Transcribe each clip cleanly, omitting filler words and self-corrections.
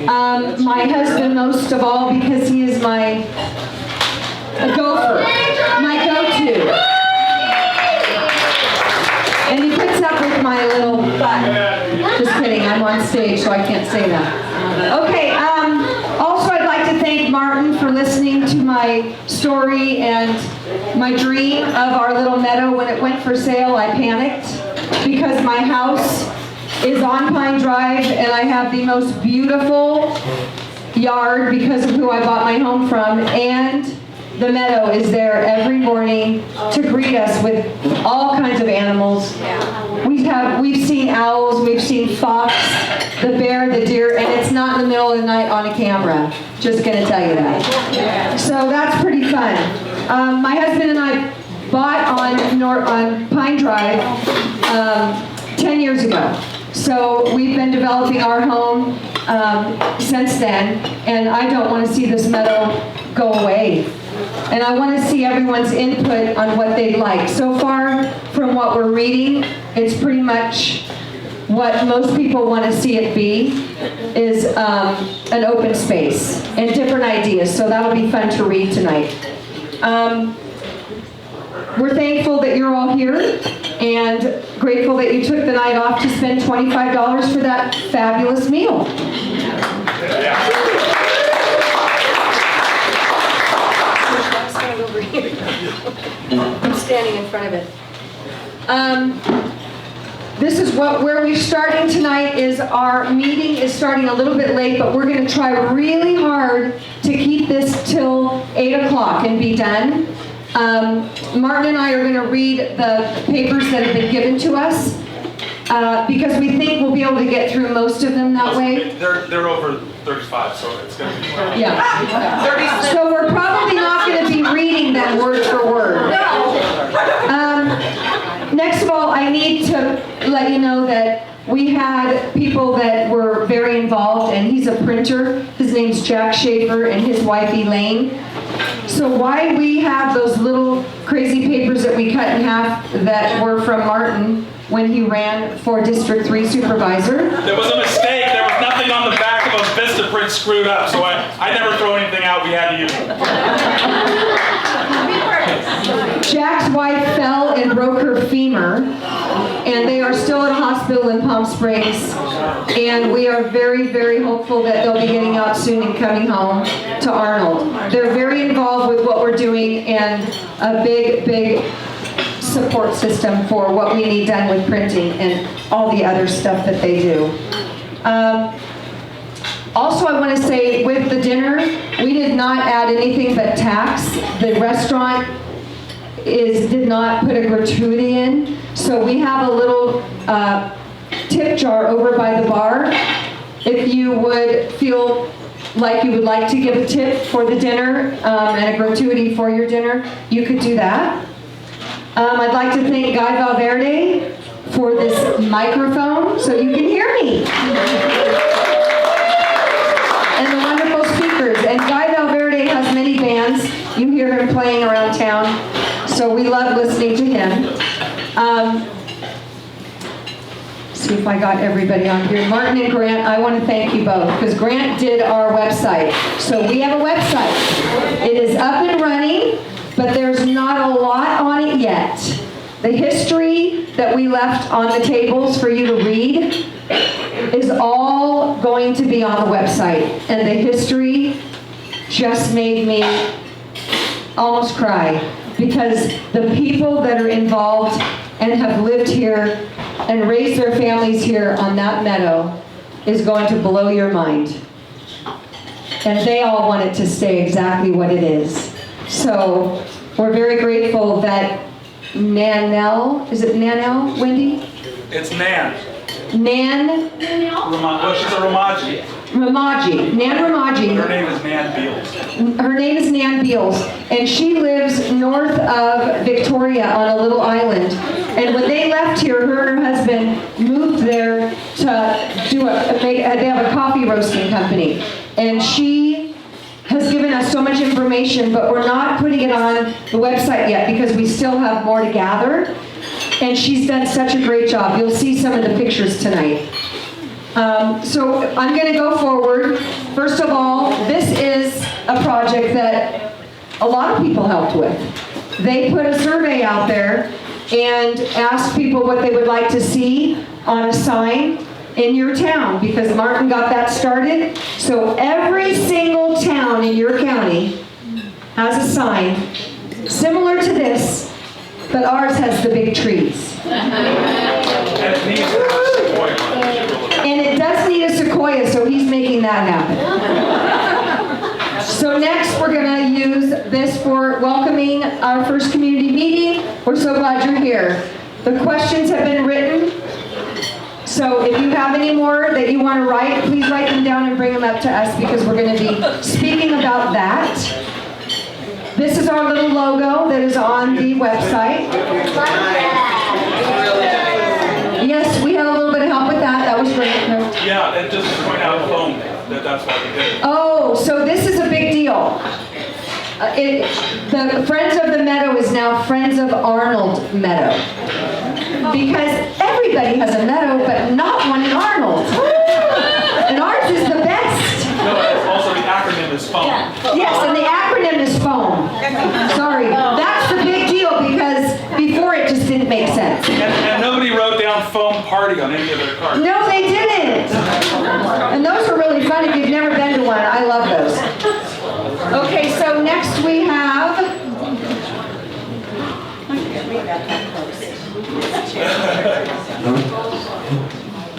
My husband most of all, because he is my gopher, my go-to. And he puts up with my little butt. Just kidding, I'm on stage, so I can't say that. Okay, also I'd like to thank Martin for listening to my story and my dream of our little meadow. When it went for sale, I panicked because my house is on Pine Drive and I have the most beautiful yard because of who I bought my home from, and the meadow is there every morning to greet us with all kinds of animals. We've seen owls, we've seen fox, the bear, the deer, and it's not in the middle of the night on a camera. Just gonna tell you that. So that's pretty fun. My husband and I bought on Pine Drive 10 years ago. So we've been developing our home since then, and I don't want to see this meadow go away. And I want to see everyone's input on what they'd like. So far, from what we're reading, it's pretty much what most people want to see it be, is an open space and different ideas. So that'll be fun to read tonight. We're thankful that you're all here and grateful that you took the night off to spend $25 for that fabulous meal. Over here. I'm standing in front of it. This is where we're starting tonight. Is our meeting is starting a little bit late, but we're going to try really hard to keep this till 8 o'clock and be done. Martin and I are going to read the papers that have been given to us because we think we'll be able to get through most of them that way. They're over 35, so it's going to be fun. Yeah. So we're probably not going to be reading them word for word. Next of all, I need to let you know that we had people that were very involved, and he's a printer. His name's Jack Schaefer and his wife Elaine. So why we have those little crazy papers that we cut in half that were from Martin when he ran for District 3 Supervisor. There was a mistake. There was nothing on the back of those Vistaprint screwed up, so I never throw anything out. We had to use it. Jack's wife fell and broke her femur, and they are still at a hospital in Palm Springs, and we are very, very hopeful that they'll be getting out soon and coming home to Arnold. They're very involved with what we're doing and a big, big support system for what we need done with printing and all the other stuff that they do. Also, I want to say with the dinner, we did not add anything but tax. The restaurant did not put a gratuity in, so we have a little tip jar over by the bar. If you would feel like you would like to give a tip for the dinner and a gratuity for your dinner, you could do that. I'd like to thank Guy Valverde for this microphone so you can hear me. And the wonderful speakers. And Guy Valverde has many bands. You hear him playing around town. So we love listening to him. See if I got everybody on here. Martin and Grant, I want to thank you both because Grant did our website. So we have a website. It is up and running, but there's not a lot on it yet. The history that we left on the tables for you to read is all going to be on the website. And the history just made me almost cry because the people that are involved and have lived here and raised their families here on that meadow is going to blow your mind. And they all want it to stay exactly what it is. So we're very grateful that Nanelle, is it Nanelle, Wendy? It's Nan. Nan? Well, she's a Ramaji. Ramaji. Nan Ramaji. Her name is Nan Beals. Her name is Nan Beals, and she lives north of Victoria on a little island. And when they left here, her and her husband moved there to they have a coffee roasting company. And she has given us so much information, but we're not putting it on the website yet because we still have more to gather. And she's done such a great job. You'll see some of the pictures tonight. So I'm going to go forward. First of all, this is a project that a lot of people helped with. They put a survey out there and asked people what they would like to see on a sign in your town, because Martin got that started. So every single town in your county has a sign similar to this, but ours has the big trees. And it does need a sequoia, so he's making that happen. So next we're going to use this for welcoming our first community meeting. We're so glad you're here. The questions have been written. So if you have any more that you want to write, please write them down and bring them up to us, because we're going to be speaking about that. This is our little logo that is on the website. Yes, we had a little bit of help with that. That was great. Yeah, and just to point out foam, that's why we did it. Oh, so this is a big deal. The Friends of the Meadow is now Friends of Arnold Meadow. Because everybody has a meadow, but not one in Arnold. And ours is the best. No, it's also the acronym is foam. Yes, and the acronym is foam. Sorry. That's the big deal, because before it just didn't make sense. And nobody wrote down foam party on any of their cards. No, they didn't. And those are really fun if you've never been to one. I love those. Okay, so next we have...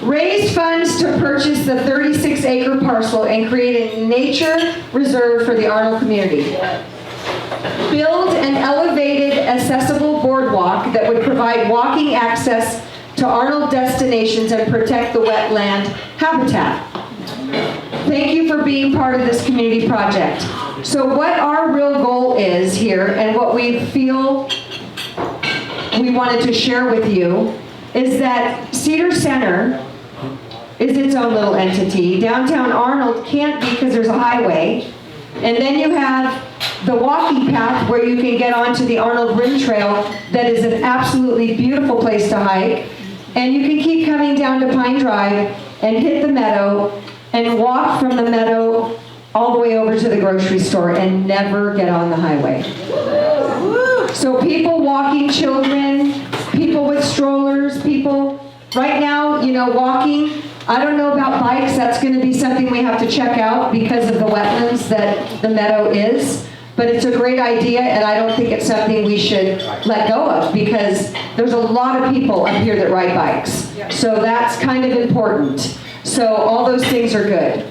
Raise funds to purchase the 36-acre parcel and create a nature reserve for the Arnold community. Build an elevated, accessible boardwalk that would provide walking access to Arnold destinations and protect the wetland habitat. Thank you for being part of this community project. So what our real goal is here, and what we feel we wanted to share with you, is that Cedar Center is its own little entity. Downtown Arnold can't be, because there's a highway. And then you have the walking path where you can get onto the Arnold Rim Trail, that is an absolutely beautiful place to hike. And you can keep coming down to Pine Drive and hit the meadow and walk from the meadow all the way over to the grocery store and never get on the highway. So people walking, children, people with strollers, people right now, walking. I don't know about bikes. That's going to be something we have to check out because of the wetlands that the meadow is. But it's a great idea, and I don't think it's something we should let go of, because there's a lot of people up here that ride bikes. So that's kind of important. So all those things are good.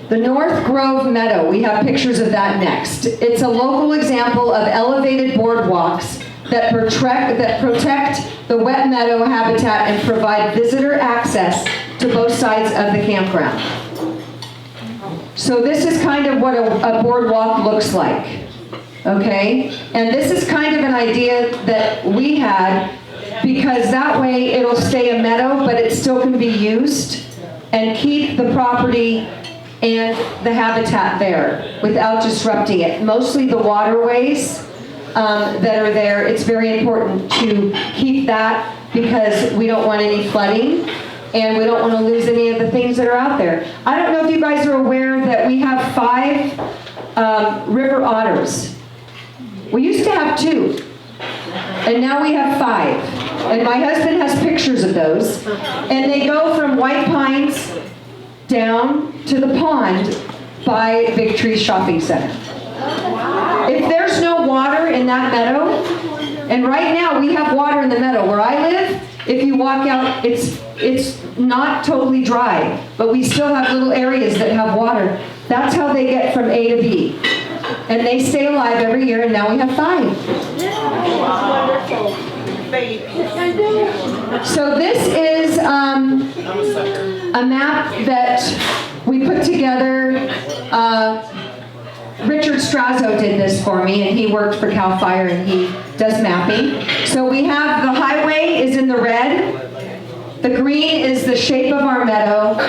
The North Grove Meadow, we have pictures of that next. It's a local example of elevated boardwalks that protect the wet meadow habitat and provide visitor access to both sides of the campground. So this is kind of what a boardwalk looks like, okay? And this is kind of an idea that we had, because that way it'll stay a meadow, but it still can be used and keep the property and the habitat there without disrupting it. Mostly the waterways that are there, it's very important to keep that, because we don't want any flooding and we don't want to lose any of the things that are out there. I don't know if you guys are aware that we have 5 river otters. We used to have 2, and now we have 5. And my husband has pictures of those. And they go from White Pines down to the pond by Big Tree Shopping Center. If there's no water in that meadow, and right now we have water in the meadow where I live, if you walk out, it's not totally dry, but we still have little areas that have water. That's how they get from A to B. And they stay alive every year, and now we have 5. So this is a map that we put together. Richard Strazo did this for me, and he worked for CAL FIRE, and he does mapping. So we have the highway is in the red. The green is the shape of our meadow.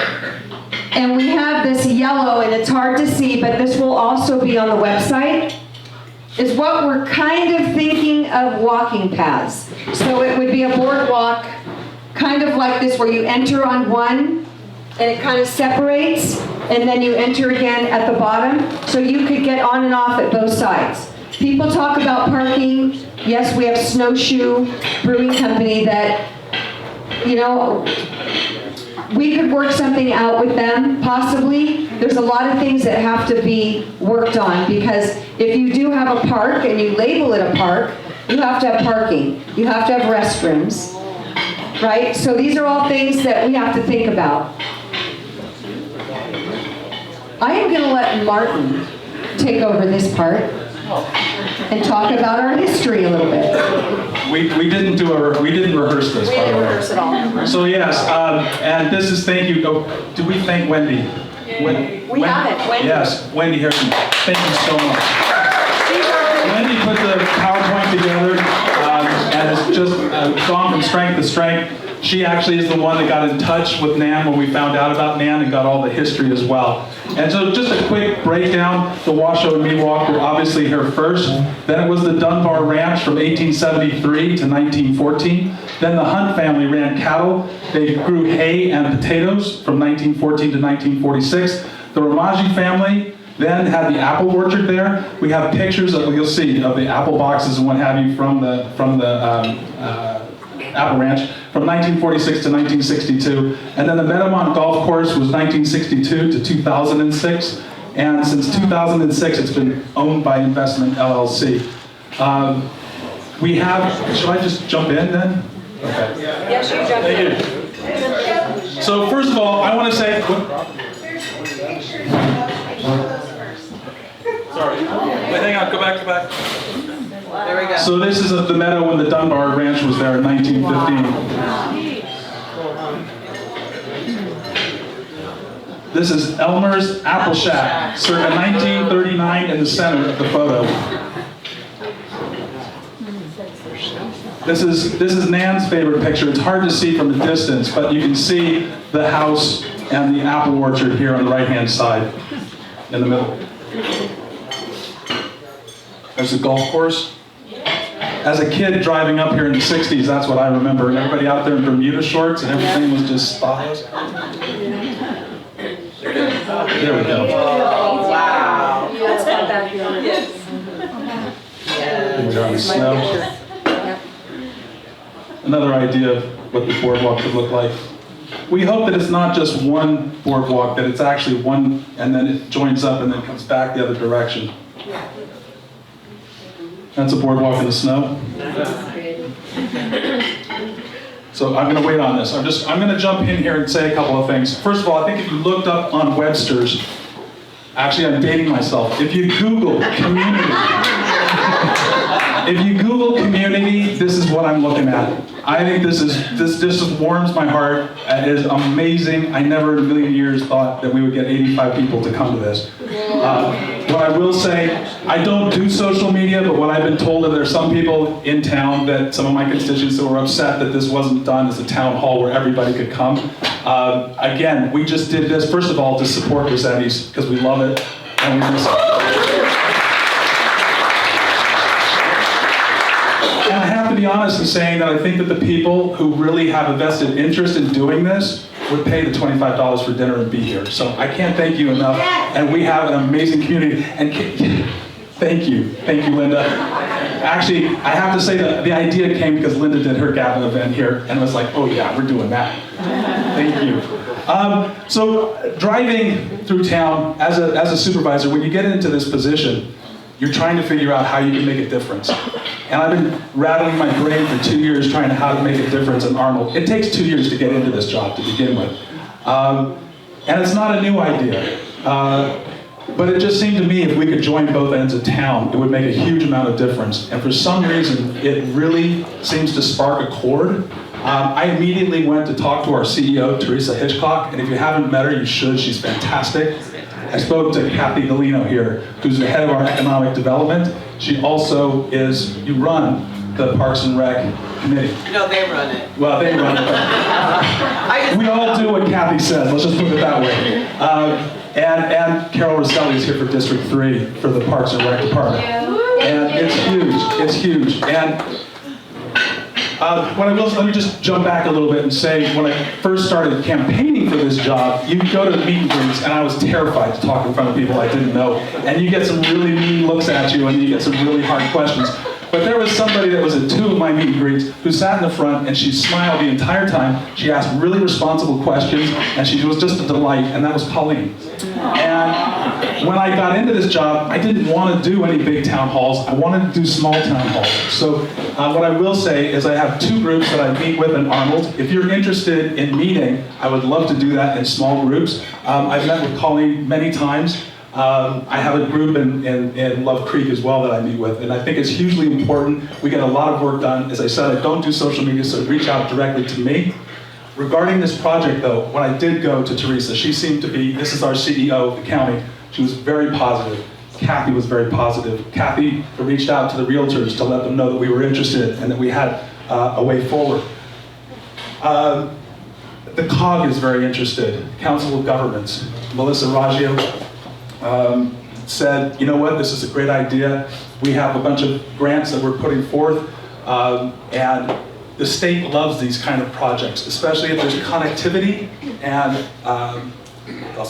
And we have this yellow, and it's hard to see, but this will also be on the website, is what we're kind of thinking of walking paths. So it would be a boardwalk kind of like this where you enter on one and it kind of separates and then you enter again at the bottom. So you could get on and off at both sides. People talk about parking. Yes, we have Snowshoe Brewing Company that, you know, we could work something out with them, possibly. There's a lot of things that have to be worked on because if you do have a park and you label it a park, you have to have parking. You have to have restrooms, right? So these are all things that we have to think about. I am going to let Martin take over this part and talk about our history a little bit. We didn't rehearse this. We didn't rehearse at all. So yes, and this is thank you. Oh, did we thank Wendy? We haven't. Wendy. Yes, Wendy Harrison. Thank you so much. Wendy put the PowerPoint together, and it's just gone from strength to strength. She actually is the one that got in touch with Nan when we found out about Nan and got all the history as well. And so just a quick breakdown, the Washoe and Miwok were obviously here first. Then it was the Dunbar Ranch from 1873 to 1914. Then the Hunt family ran cattle. They grew hay and potatoes from 1914 to 1946. The Ramaji family then had the apple orchard there. We have pictures that you'll see of the apple boxes and what have you from the apple ranch from 1946 to 1962. And then the Meadowmont Golf Course was 1962 to 2006. And since 2006, it's been owned by Investment LLC. We have, should I just jump in then? Okay. Yes, you jump in. So first of all, I want to say, Sorry. Wait, hang on. Go back. There we go. so this is the meadow when the Dunbar Ranch was there in 1915. This is Elmer's Apple Shack, circa 1939 in the center of the photo. This is Nan's favorite picture. It's hard to see from a distance, but you can see the house and the apple orchard here on the right-hand side in the middle. There's the golf course. As a kid driving up here in the 60s, that's what I remember. And everybody out there in Bermuda shorts and everything was just spotless. There we go. Wow. That's not bad. Yes. We're on the snow. Another idea of what the boardwalk could look like. We hope that it's not just one boardwalk, that it's actually one and then it joins up and then comes back the other direction. That's a boardwalk in the snow. So I'm going to wait on this. I'm going to jump in here and say a couple of things. First of all, I think if you looked up on Webster's, actually I'm dating myself. If you Google community, this is what I'm looking at. I think this just warms my heart. It is amazing. I never in a million years thought that we would get 85 people to come to this. What I will say, I don't do social media, but what I've been told that there's some people in town, that some of my constituents that were upset that this wasn't done as a town hall where everybody could come. Again, we just did this, first of all, to support Rossetti's, because we love it, and we miss it. And I have to be honest in saying that I think that the people who really have a vested interest in doing this would pay the $25 for dinner and be here. So I can't thank you enough. And we have an amazing community. And thank you, Linda. Actually, I have to say that the idea came because Linda did her Gavin event here and was like, oh yeah, we're doing that. Thank you. So driving through town as a supervisor, when you get into this position, you're trying to figure out how you can make a difference. And I've been rattling my brain for 2 years trying to how to make a difference in Arnold. It takes 2 years to get into this job to begin with. And it's not a new idea. But it just seemed to me if we could join both ends of town, it would make a huge amount of difference. And for some reason, it really seems to spark a chord. I immediately went to talk to our CEO, Teresa Hitchcock, and if you haven't met her, you should. She's fantastic. I spoke to Kathy Galino here, who's the head of our economic development. She also you run the Parks and Rec committee. No, they run it. Well, they run it. We all do what Kathy says, let's just put it that way. And Carol Rosselli is here for District 3 for the Parks and Rec department. And it's huge, And Let me just jump back a little bit and say, when I first started campaigning for this job, you go to meet and greets, and I was terrified to talk in front of people I didn't know. And you get some really mean looks at you, and you get some really hard questions. But there was somebody that was at 2 of my meet and greets who sat in the front, and she smiled the entire time. She asked really responsible questions, and she was just a delight, and that was Colleen. And when I got into this job, I didn't want to do any big town halls. I wanted to do small town halls. So what I will say is I have 2 groups that I meet with in Arnold. If you're interested in meeting, I would love to do that in small groups. I've met with Colleen many times. I have a group in Love Creek as well that I meet with, and I think it's hugely important. We get a lot of work done. As I said, I don't do social media, so reach out directly to me. Regarding this project though, when I did go to Teresa, she seemed to be, this is our CEO of the county, she was very positive. Kathy was very positive. Kathy reached out to the realtors to let them know that we were interested and that we had a way forward. The COG is very interested, Council of Governments. Melissa Raggio said, you know what, this is a great idea. We have a bunch of grants that we're putting forth, and the state loves these kind of projects, especially if there's connectivity and,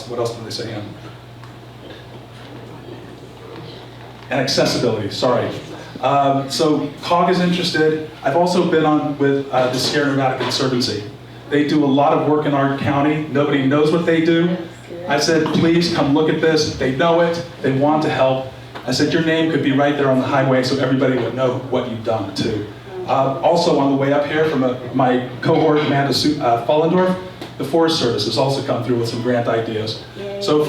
what else did they say? And accessibility, sorry. So COG is interested. I've also been on with the Sierra Nevada Conservancy. They do a lot of work in our county. Nobody knows what they do. I said, please come look at this. They know it, they want to help. I said, your name could be right there on the highway so everybody would know what you've done too. Also on the way up here from my cohort, Amanda Fullendorf, the Forest Service has also come through with some grant ideas. So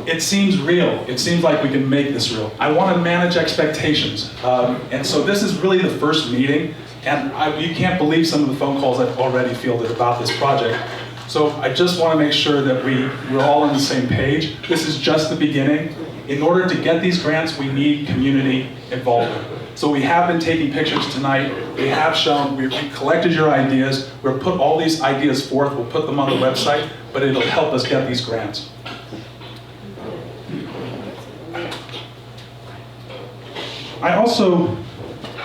it seems real. It seems like we can make this real. I want to manage expectations. And so this is really the first meeting, and you can't believe some of the phone calls I've already fielded about this project. So I just want to make sure that we're all on the same page. This is just the beginning. In order to get these grants, we need community involvement. So we have been taking pictures tonight. We have shown, we collected your ideas. We'll put all these ideas forth. We'll put them on the website, but it'll help us get these grants. I also,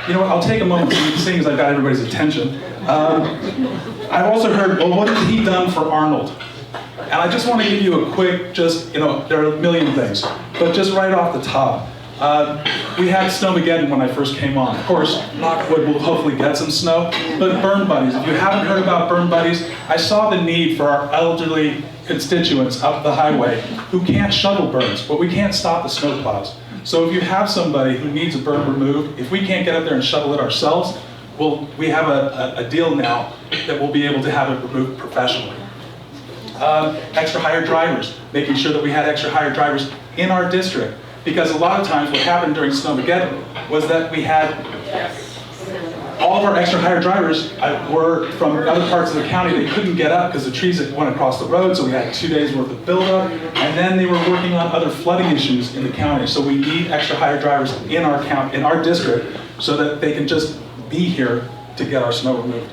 you know what, I'll take a moment seeing as I've got everybody's attention. I've also heard, well, what has he done for Arnold? And I just want to give you a quick, there are a million things, but just right off the top. We had Snowmageddon when I first came on. Of course, Lockwood will hopefully get some snow, but Burn Buddies, if you haven't heard about Burn Buddies, I saw the need for our elderly constituents up the highway who can't shuttle burns, but we can't stop the snowplows. So if you have somebody who needs a burn removed, if we can't get up there and shuttle it ourselves, we have a deal now that we'll be able to have it removed professionally. Extra hired drivers, making sure that we had extra hired drivers in our district. Because a lot of times what happened during Snowmageddon was that we had all of our extra hired drivers were from other parts of the county. They couldn't get up because the trees had went across the road, so we had 2 days worth of buildup. And then they were working on other flooding issues in the county. So we need extra hired drivers in our district so that they can just be here to get our snow removed.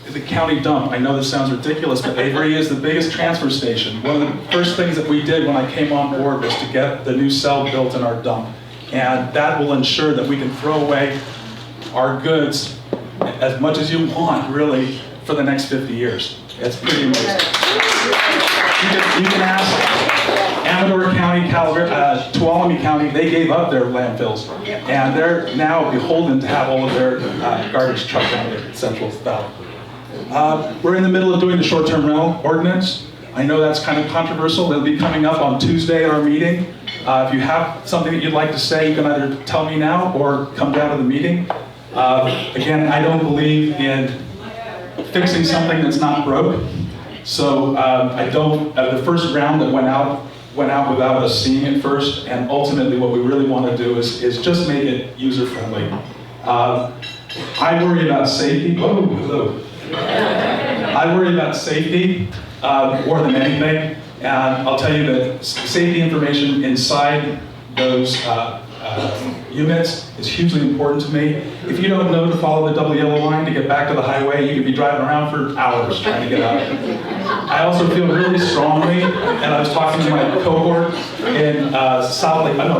The county dump, I know this sounds ridiculous, but Avery is the biggest transfer station. One of the first things that we did when I came on board was to get the new cell built in our dump. And that will ensure that we can throw away our goods as much as you want, really, for the next 50 years. It's pretty amazing. You can ask Amador County, Tuolumne County, they gave up their landfills. And they're now beholden to have all of their garbage trucked down to Central Valley. We're in the middle of doing the short-term rental ordinance. I know that's kind of controversial. It'll be coming up on Tuesday at our meeting. If you have something that you'd like to say, you can either tell me now or come down to the meeting. Again, I don't believe in fixing something that's not broke. So I don't, the first round that went out without us seeing it first, and ultimately what we really want to do is just make it user-friendly. I worry about safety. Whoa, hello. I worry about safety more than anything, and I'll tell you that safety information inside those units is hugely important to me. If you don't know to follow the double yellow line to get back to the highway, you could be driving around for hours trying to get out. I also feel really strongly, and I was talking to my cohort in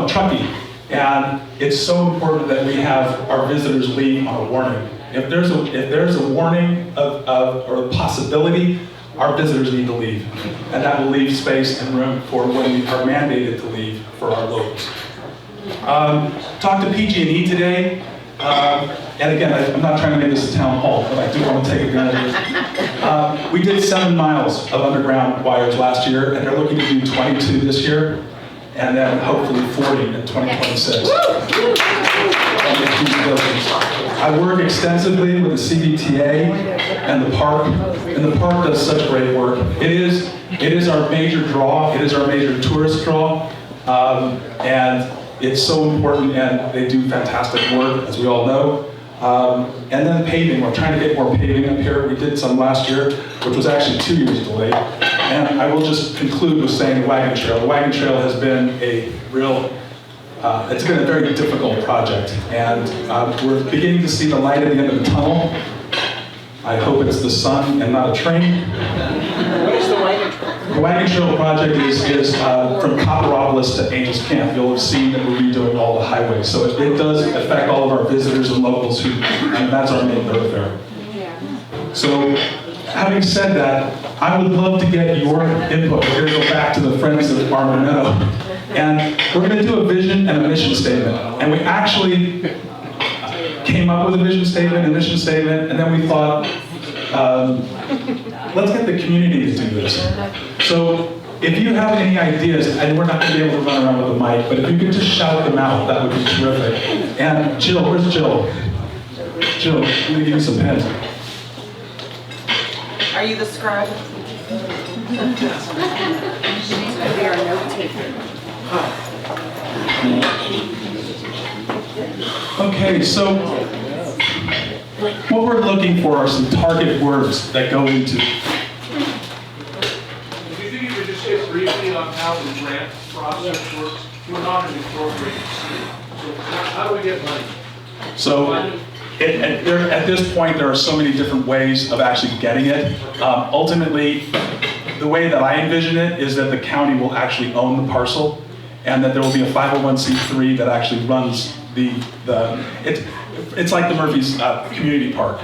Truckee, And it's so important that we have our visitors leave on a warning. If there's a warning or a possibility, our visitors need to leave. And that will leave space and room for when we are mandated to leave for our locals. Talked to PG&E today. And again, I'm not trying to make this a town hall, but I do want to take advantage of it. We did 7 miles of underground wires last year, and they're looking to do 22 this year, and then hopefully 40 in 2026. I work extensively with the CBTA and the park does such great work. It is our major draw. It is our major tourist draw, and it's so important, and they do fantastic work, as we all know. And then paving, we're trying to get more paving up here. We did some last year, which was actually 2 years delayed. And I will just conclude with saying the wagon trail. The wagon trail has been a real, it's been a very difficult project. And we're beginning to see the light at the end of the tunnel. I hope it's the sun and not a train. What is the wagon trail? The wagon trail project is from Copperopolis to Angels Camp. You'll have seen that we're redoing all the highways. So it does affect all of our visitors and locals and that's our main thoroughfare. So having said that, I would love to get your input. We're going to go back to the Friends of Arnold Meadow. And we're going to do a vision and a mission statement. And we actually came up with a vision statement and mission statement, and then we thought, let's get the community to do this. So if you have any ideas, and we're not going to be able to run around with a mic, but if you could just shout them out, that would be terrific. And Jill, where's Jill? Jill, I'm going to give you some pens. Are you the scribe? We are note taker. Okay, so what we're looking for are some target words that go into. Do you think you could just hit briefly on how the grant process works? We're not an incorporated city, so how do we get money? So at this point, there are so many different ways of actually getting it. Ultimately, the way that I envision it is that the county will actually own the parcel, and that there will be a 501c3 that actually runs it's like the Murphy's Community Park.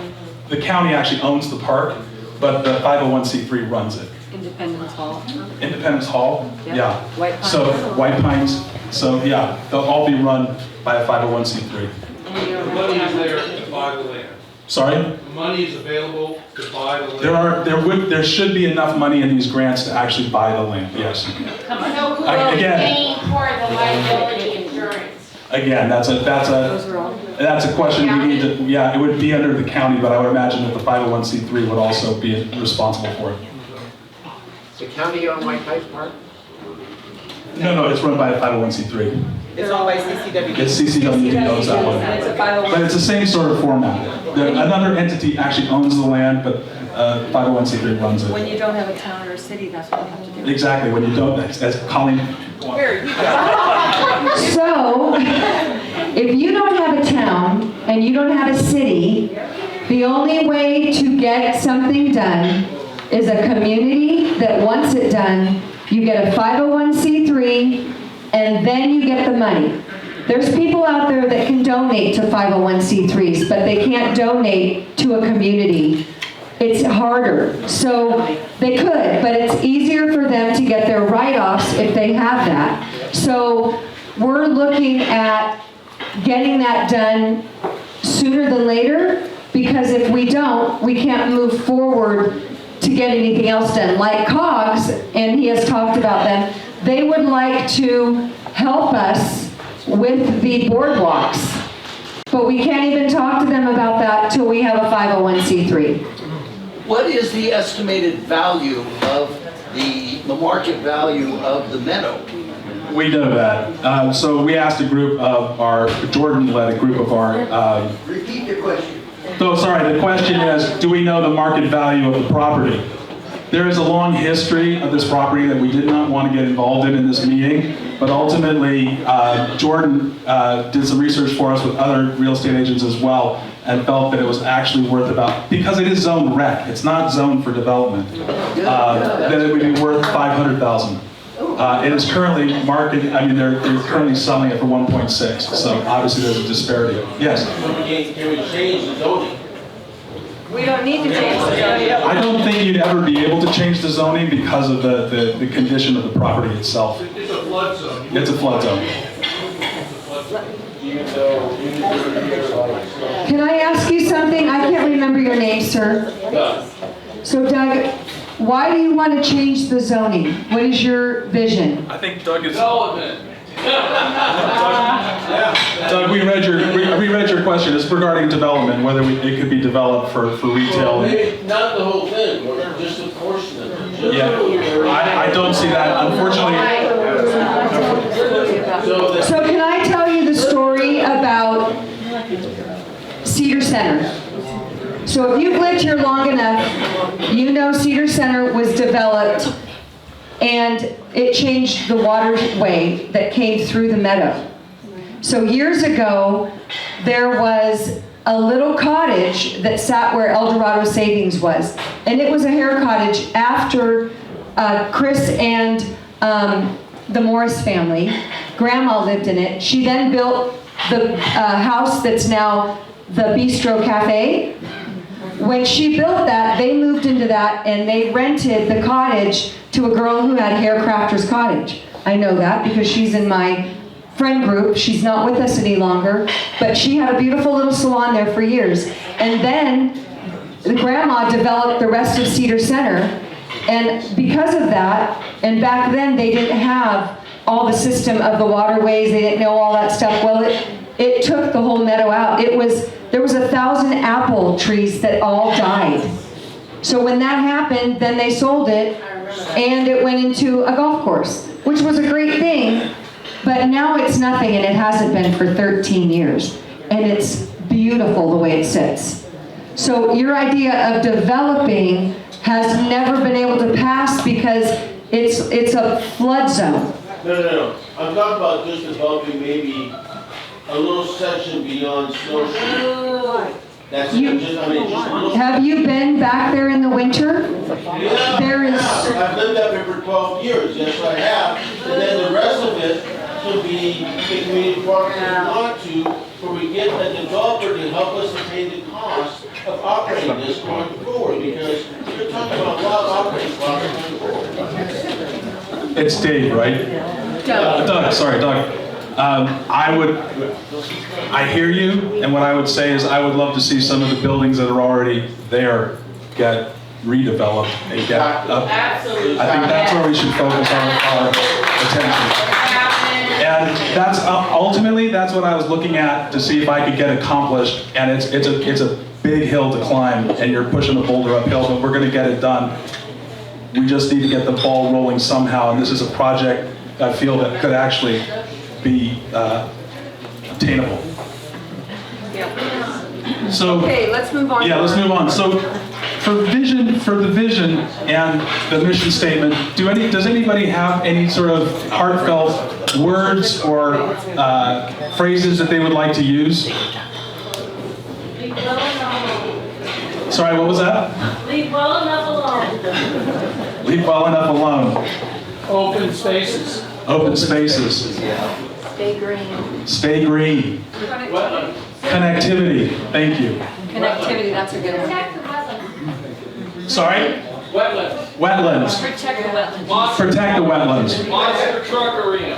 The county actually owns the park, but the 501c3 runs it. Independence Hall. Independence Hall? Yeah. White Pines. So White Pines. So yeah, they'll all be run by a 501c3. The money is there to buy the land. Sorry? The money is available to buy the land. There should be enough money in these grants to actually buy the land. Yes. So who will be paying for the liability insurance? Again, that's a question we need to. Yeah, it would be under the county, but I would imagine that the 501c3 would also be responsible for it. The county owned White Pines Park? No, it's run by a 501c3. It's owned by CCW. It's CCWD owns that one. It's a 501. But it's the same sort of format. Another entity actually owns the land, but 501c3 runs When it. you don't have a town or a city, that's what you have to do. Exactly, when you don't, as Colleen. Here, you go. So, if you don't have a town and you don't have a city, the only way to get something done is a community that wants it done. You get a 501c3 and then you get the money. There's people out there that can donate to 501c3s, but they can't donate to a community. It's harder. So they could, but it's easier for them to get their write-offs if they have that. So we're looking at getting that done sooner than later, because if we don't, we can't move forward to get anything else done. Like COGS, and he has talked about them, they would like to help us with the boardwalks. But we can't even talk to them about that till we have a 501c3. What is the estimated value of the market value of the meadow? We know that. So we asked a group of Jordan led a group of our. Repeat the question. So sorry, the question is, do we know the market value of the property? There is a long history of this property that we did not want to get involved in this meeting, but ultimately Jordan did some research for us with other real estate agents as well, and felt that it was actually worth because it is zoned rec, it's not zoned for development, that it would be worth $500,000. It is currently marketed, I mean, they're currently selling it for 1.6, so obviously there's a disparity. Yes? Can we change the zoning? We don't need to change the zoning. I don't think you'd ever be able to change the zoning because of the condition of the property itself. It's a flood zone. It's a flood zone. Can I ask you something? I can't remember your name, sir. So Doug, why do you want to change the zoning? What is your vision? I think Doug is... Development. Doug, we read your question. It's regarding development, whether it could be developed for retail. Maybe not the whole thing, or just a portion of it. Yeah, I don't see that, unfortunately. So can I tell you the story about Cedar Center? So if you've lived here long enough, you know Cedar Center was developed and it changed the waterway that came through the meadow. So years ago, there was a little cottage that sat where El Dorado Savings was. And it was a hair cottage after Chris and the Morris family. Grandma lived in it. She then built the house that's now the Bistro Cafe. When she built that, they moved into that and they rented the cottage to a girl who had Hair Crafter's Cottage. I know that because she's in my friend group. She's not with us any longer, but she had a beautiful little salon there for years. And then the grandma developed the rest of Cedar Center, and because of that, and back then they didn't have all the system of the waterways, they didn't know all that stuff. Well, it took the whole meadow out. There was 1,000 apple trees that all died. So when that happened, then they sold it, and it went into a golf course, which was a great thing, but now it's nothing, and it hasn't been for 13 years. And it's beautiful the way it sits. So your idea of developing has never been able to pass because it's a flood zone. No. I'm talking about just developing maybe a little section beyond Snow Street. That's You- just, I mean, just a little. Have you been back there in the winter? Yeah, There is- I've lived up here for 12 years, yes I have. And then the rest of it could be the community park if we want to, where we get a developer to help us to pay the cost of operating this going forward, because you're talking about a lot of operating costs going forward. It's Dave, right? Doug, sorry, Doug. I hear you, and what I would say is I would love to see some of the buildings that are already there get redeveloped and get up. Absolutely. I think that's where we should focus our attention. And that's ultimately that's what I was looking at to see if I could get accomplished. And it's a big hill to climb, and you're pushing a boulder uphill, but we're going to get it done. We just need to get the ball rolling somehow, and this is a project I feel that could actually be obtainable. So, Okay, let's move on. yeah, let's move on. So, for the vision and the mission statement, does anybody have any sort of heartfelt words or phrases that they would like to use? Leave well enough alone. Sorry, what was that? Leave well enough alone. Leave well enough alone. Open spaces. Open spaces. Stay green. Stay green. Connectivity. Thank you. Connectivity, that's a good one. Protect the wetlands. Sorry? Wetlands. Wetlands. Protect the wetlands. Protect the wetlands. Monster truck arena.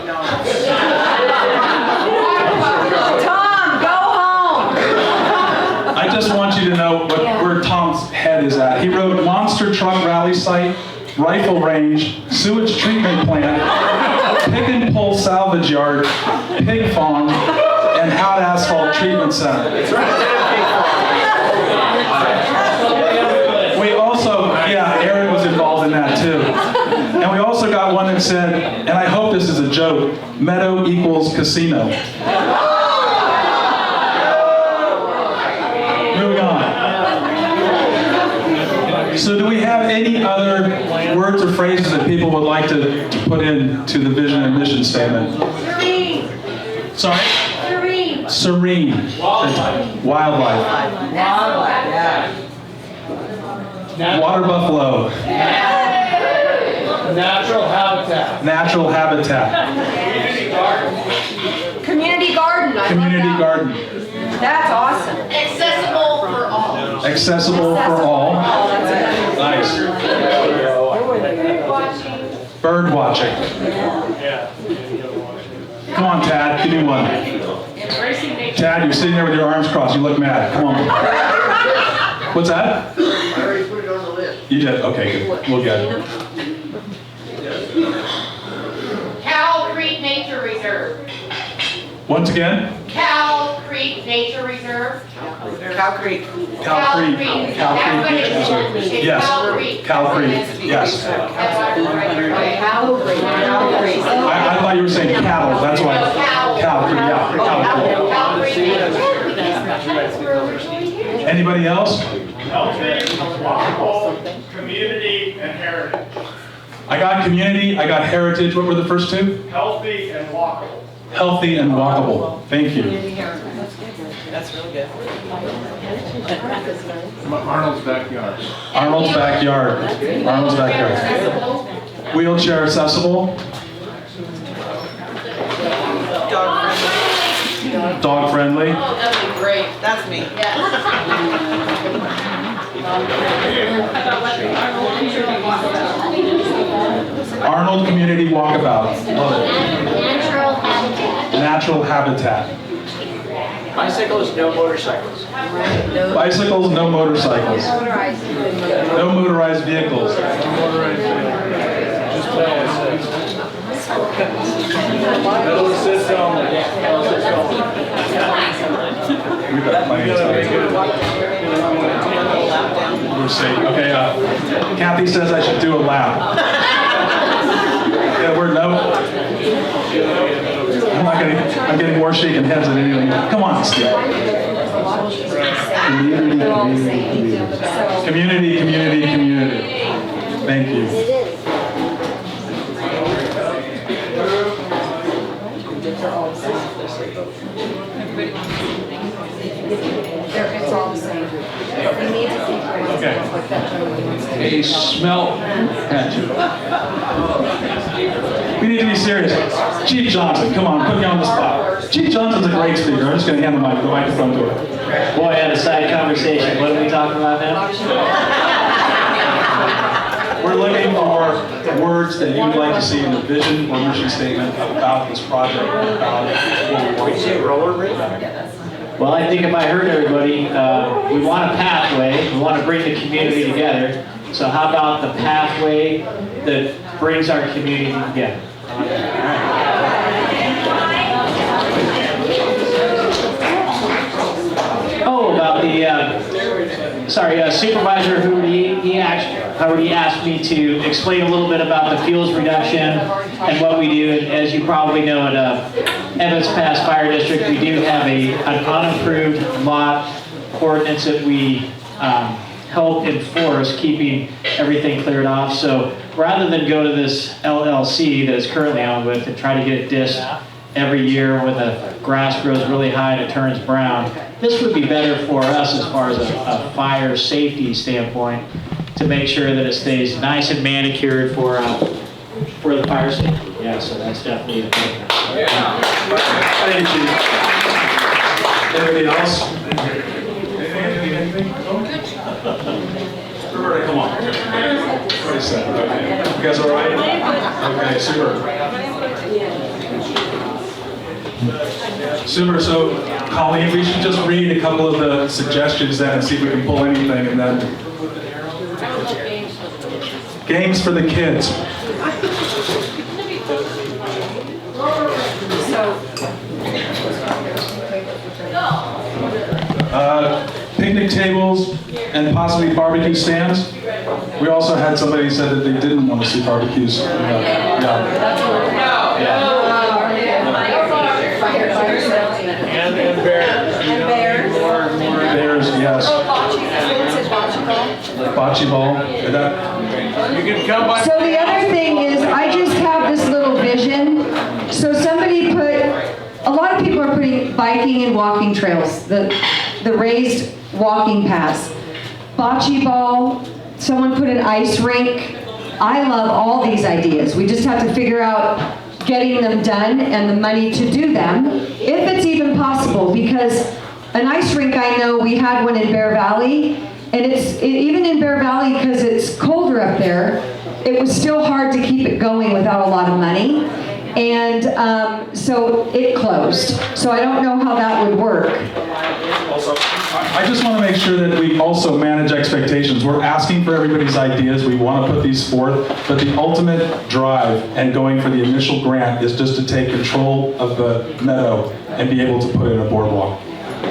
Tom, go home. I just want you to know where Tom's head is at. He wrote monster truck rally site, rifle range, sewage treatment plant, pick and pull salvage yard, pig farm, and hot asphalt treatment center. We also, Aaron was involved in that too. And we also got one that said, and I hope this is a joke, Meadow equals casino. Moving on. So do we have any other words or phrases that people would like to put into the vision and mission statement? Serene. Sorry? Serene. Serene. Wildlife. Water buffalo. Natural habitat. Natural habitat. Community garden, I love Community that. garden. That's awesome. Accessible for all. Accessible for all. Nice. Bird watching. Come on, Tad, give me one. Tad, you're sitting there with your arms crossed. You look mad. Come on. What's that? I already put it on the list. You did? Okay, good. We'll get it. Cow Creek Nature Reserve. Once again? Cow Creek Nature Reserve. Cow Creek. Cow Creek. Cow That's what Creek it Beach Reserve. is. It's Yes. Cow Creek. Cow Creek, yes. That's what it is right there. I thought you were saying cattle, that's why. Cow Creek, yeah. Cow Creek. Cow Creek. Anybody else? Healthy, walkable, community, and heritage. I got community, I got heritage. What were the first two? Healthy and walkable. Healthy and walkable. Thank you. That's really good. Arnold's backyard. Arnold's backyard. Arnold's backyard. Wheelchair accessible. Dog friendly. Oh, that'd be great. That's me. Arnold Community Walkabout. Love it. Natural habitat. Natural habitat. Bicycles, no motorcycles. Bicycles, no motorcycles. No motorized vehicles. Metal assist only. We've got plenty of time. We'll see. Okay, Kathy says I should do a lap. Yeah, we're no. I'm getting more shaking heads than anything. Come on, Steve. Community, community, community. Thank you. It's all the same. We need to think Okay. like that. A smell patch. We need to be serious. Chief Johnson, come on, put me on the spot. Chief Johnson's a great speaker. I'm just going to hand the microphone to her. Boy, I had a side conversation. What are we talking about now? We're looking for words that you would like to see in the vision or mission statement about this project. About Well, I think if I heard everybody, we want a pathway. We want to bring the community together. So how about the pathway that brings our community together? Oh, about the, supervisor who he already asked me to explain a little bit about the fuels reduction and what we do. And as you probably know, at Evans Pass Fire District, we do have an unapproved lot ordinance that we help enforce, keeping everything cleared off. So rather than go to this LLC that is currently on with and try to get it dissed every year when the grass grows really high and it turns brown, this would be better for us as far as a fire safety standpoint to make sure that it stays nice and manicured for the fire safety. Yeah, so that's definitely a thing. Thank you. Anybody else? Roberta, come on. What is that? Okay. You guys all right? Okay, super. Super, so Colleen, we should just read a couple of the suggestions then and see if we can pull anything, and then games for the kids. Picnic tables and possibly barbecue stands. We also had somebody said that they didn't want to see barbecues. And Bears, yes. Bocce ball. you can come by. So the other thing is, I just have this little vision. So somebody a lot of people are putting biking and walking trails, the raised walking paths. Bocce ball, someone put an ice rink I love all these ideas. We just have to figure out getting them done and the money to do them, if it's even possible, because an ice rink, I know we had one in Bear Valley, and even in Bear Valley, because it's colder up there, it was still hard to keep it going without a lot of money. And so it closed. So I don't know how that would work. Also, I just want to make sure that we also manage expectations. We're asking for everybody's ideas. We want to put these forth, but the ultimate drive and going for the initial grant is just to take control of the meadow and be able to put in a boardwalk.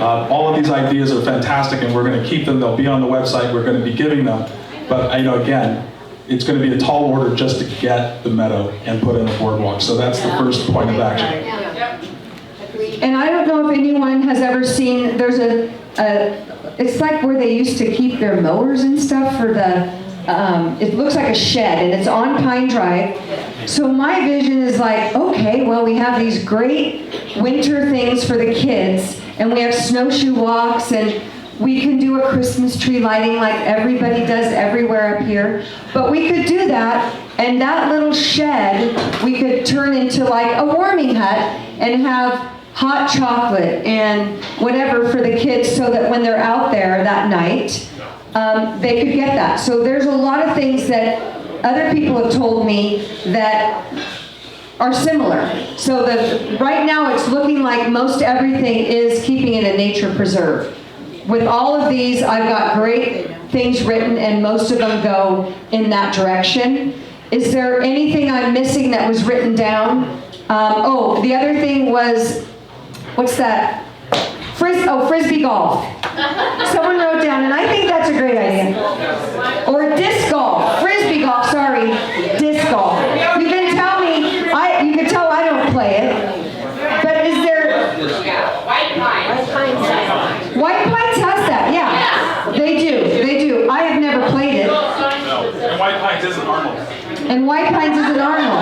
All of these ideas are fantastic, and we're going to keep them. They'll be on the website. We're going to be giving them. But again, it's going to be a tall order just to get the meadow and put in a boardwalk. So that's the first point of action. And I don't know if anyone has ever seen, there's it's like where they used to keep their mowers and stuff for the, it looks like a shed, and it's on Pine Drive. So my vision is like, okay, well, we have these great winter things for the kids, and we have snowshoe walks, and we can do a Christmas tree lighting like everybody does everywhere up here. But we could do that, and that little shed, we could turn into like a warming hut and have hot chocolate and whatever for the kids, so that when they're out there that night, they could get that. So there's a lot of things that other people have told me that are similar. So right now it's looking like most everything is keeping it a nature preserve. With all of these, I've got great things written, and most of them go in that direction. Is there anything I'm missing that was written down? The other thing was, what's that? Frisbee golf. Someone wrote down, and I think that's a great idea. Or disc golf. Frisbee golf, sorry. Disc golf. You can tell me, you can tell I don't play it. But is there... White Pines. White Pines has that, yeah. They do. I have never played it. No, and White Pines isn't Arnold. And White Pines isn't Arnold.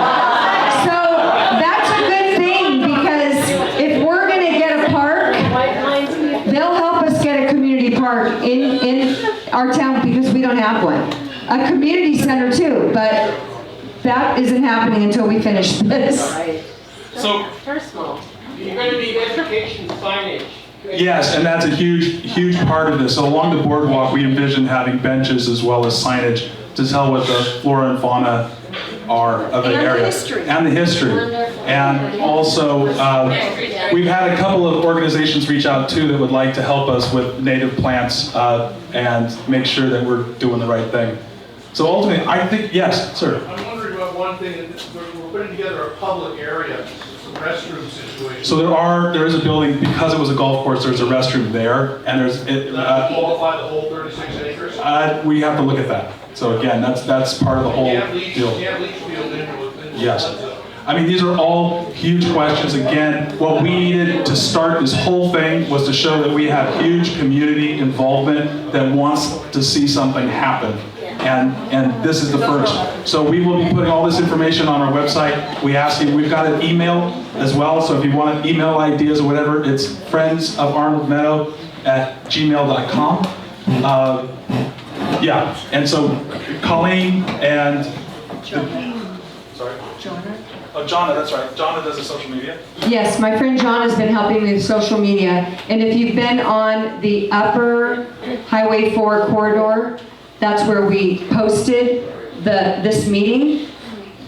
So that's a good thing, because if we're going to get a park, they'll help us get a community park in our town, because we don't have one. A community center too, but that isn't happening until we finish this. So, You're going to need education signage. yes, and that's a huge part of this. So along the boardwalk, we envision having benches as well as signage to tell what the flora and fauna are of the area. And the history. And also, we've had a couple of organizations reach out too that would like to help us with native plants and make sure that we're doing the right thing. So ultimately, I think, yes, sir. I'm wondering about one thing, we're putting together a public area, restroom situation. So there is a building, because it was a golf course, there's a restroom there, and there's... Does that qualify the whole 36 acres? We have to look at that. So again, that's part of the whole deal. Can't leach field into Yes. I mean, these are all huge questions. Again, what we needed to start this whole thing was to show that we have huge community involvement that wants to see something happen. And this is the first. So we will be putting all this information on our website. We ask you, we've got an email as well, so if you want to email ideas or whatever, it's Friends of Arnold Meadow @gmail.com. Yeah, and so Colleen and... Sorry? Jonna. Oh, Jonna, that's right. Jonna does the social media. Yes, my friend John has been helping me with social media. And if you've been on the upper Highway 4 corridor, that's where we posted this meeting.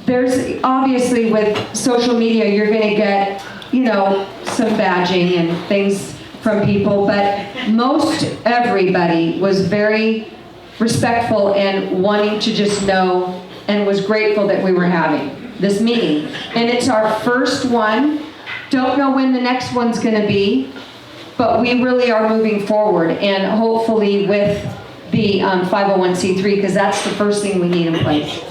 There's obviously, with social media, you're going to get, some badging and things from people, but most everybody was very respectful and wanting to just know, and was grateful that we were having this meeting. And it's our first one. Don't know when the next one's going to be, but we really are moving forward, and hopefully with the 501c3, because that's the first thing we need in place.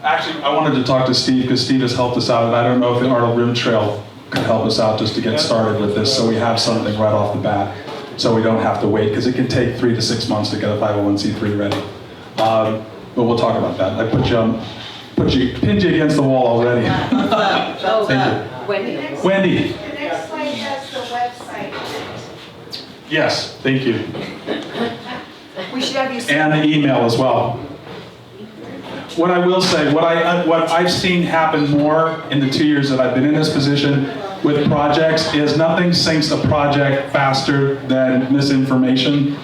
Actually, I wanted to talk to Steve, because Steve has helped us out, and I don't know if the Arnold Rim Trail could help us out just to get started with this, so we have something right off the bat, so we don't have to wait, because it can take 3 to 6 months to get a 501c3 ready. But we'll talk about that. I pinned you against the wall already. Thank you. Wendy. The next slide has the website. Yes, thank you. We should have you. And the email as well. what I will say, what I've seen happen more in the 2 years that I've been in this position with projects is nothing sinks a project faster than misinformation,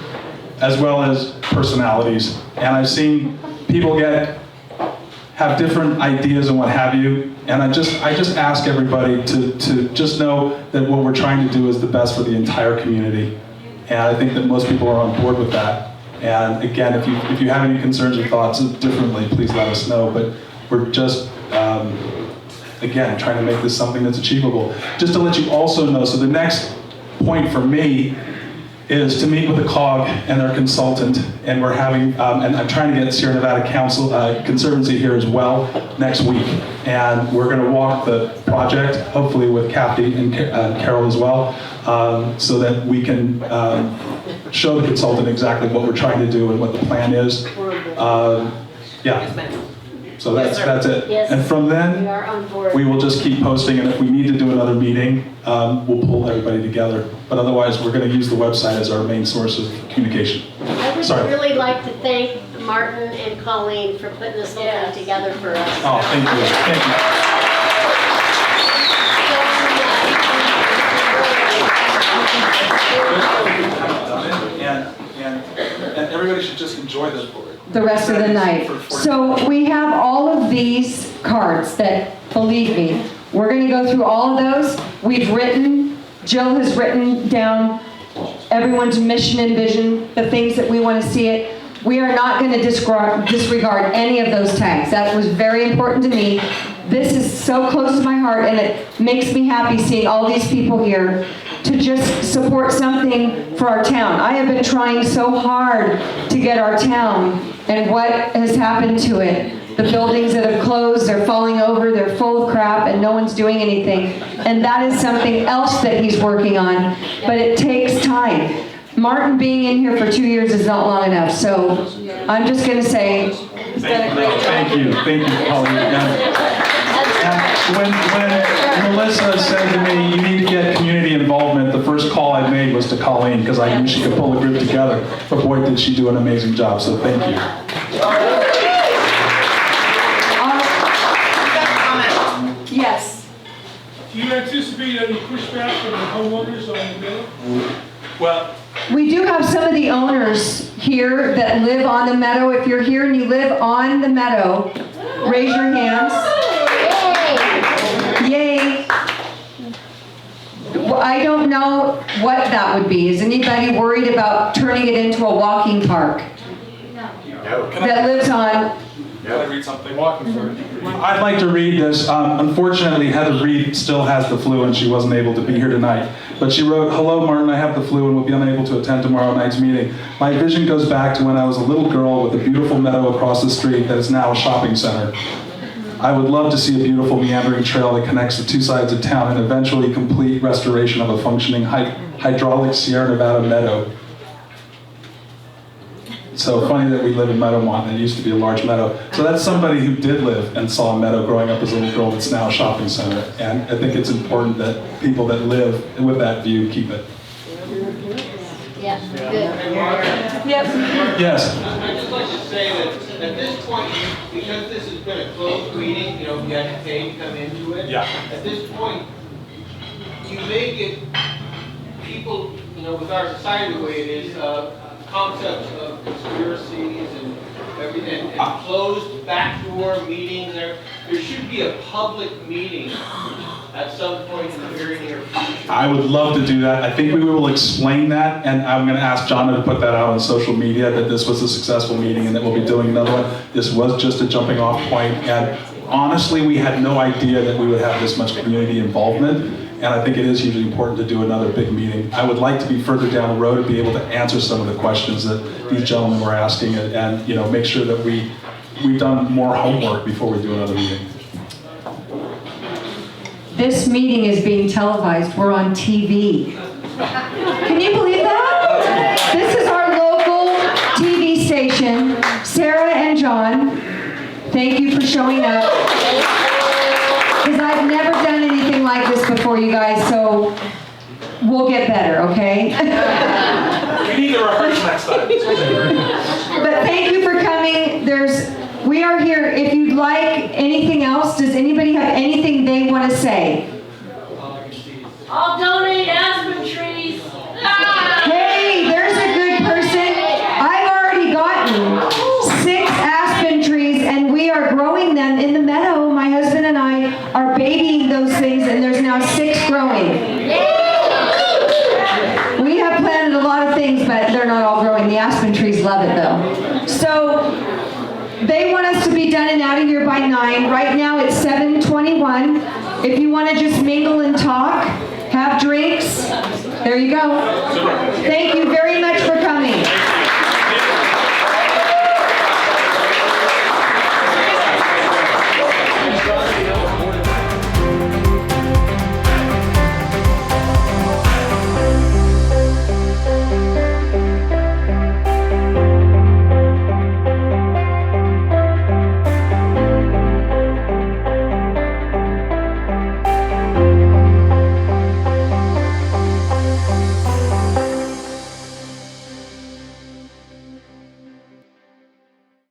as well as personalities. And I've seen people have different ideas and what have you. And I just ask everybody to just know that what we're trying to do is the best for the entire community. And I think that most people are on board with that. And again, if you have any concerns or thoughts differently, please let us know. But we're just, again, trying to make this something that's achievable. Just to let you also know, so the next point for me is to meet with the COG and their consultant, and we're having, and I'm trying to get Sierra Nevada Council, Conservancy here as well next week. And we're gonna walk the project, hopefully with Kathy and Carol as well, so that we can show the consultant exactly what we're trying to do and what the plan is. Yeah. So that's it. Yes. And from then, We are on board. we will just keep posting, and if we need to do another meeting, we'll pull everybody together. But otherwise, we're going to use the website as our main source of communication. I would Sorry. really like to thank Martin and Colleen for putting this whole thing together for us. Oh, thank you. Thank you. And everybody should just enjoy the rest of the night. So we have all of these cards that, believe me, we're going to go through all of those. Jill has written down everyone's mission and vision, the things that we want to see it. We are not going to disregard any of those tags. That was very important to me. This is so close to my heart, and it makes me happy seeing all these people here to just support something for our town. I have been trying so hard to get our town, and what has happened to it. The buildings that have closed, they're falling over, they're full of crap, and no one's doing anything. And that is something else that he's working on, but it takes time. Martin being in here for 2 years is not long enough, so I'm just going to say, he's done a great job. Thank you, Colleen. And when Melissa said to me, you need to get community involvement, the first call I made was to Colleen, because I knew she could pull the group together. But boy, did she do an amazing job, so thank you. Yes. Do you anticipate any pushback from the homeowners on the bill? Well, We do have some of the owners here that live on the meadow. If you're here and you live on the meadow, raise your hands. Yay. Well, I don't know what that would be. Is anybody worried about turning it into a walking park? That lives on... Can I read something? I'd like to read this. Unfortunately, Heather Reed still has the flu and she wasn't able to be here tonight. But she wrote, "Hello, Martin, I have the flu and will be unable to attend tomorrow night's meeting. My vision goes back to when I was a little girl with a beautiful meadow across the street that is now a shopping center. I would love to see a beautiful meandering trail that connects the two sides of town and eventually complete restoration of a functioning hydraulic Sierra Nevada meadow." It's so funny that we live in Meadowmont, and it used to be a large meadow. So that's somebody who did live and saw a meadow growing up as a little girl that's now a shopping center. And I think it's important that people that live with that view keep it. Yeah, good. Yep. Yes. I'd just like to say that at this point, because this has been a closed meeting, you had to pay to come into it. Yeah. At this point, you may get people, with our society the way it is, concepts of conspiracies and everything, and closed backdoor meetings. There should be a public meeting at some point in the very near future. I would love to do that. I think we will explain that, and I'm going to ask John to put that out on social media, that this was a successful meeting and that we'll be doing another one. This was just a jumping off point, and honestly, we had no idea that we would have this much community involvement. And I think it is hugely important to do another big meeting. I would like to be further down the road and be able to answer some of the questions that these gentlemen were asking, and make sure that we've done more homework before we do another meeting. This meeting is being televised. We're on TV. Can you believe that? This is our local TV station. Sarah and John, thank you for showing up. Because I've never done anything like this before, you guys, so we'll get better, okay? We need to rehearse next time. But thank you for coming. There's we are here. If you'd like anything else, does anybody have anything they want to say? I'll donate aspen trees. Hey, there's a good person. I've already gotten 6 aspen trees, and we are growing them in the meadow. My husband and I are babying those things, and there's now 6 growing. We have planted a lot of things, but they're not all growing. The aspen trees love it, though. So they want us to be done and out of here by 9. Right now it's 7:21. If you want to just mingle and talk, have drinks, there you go. Thank you very much for coming.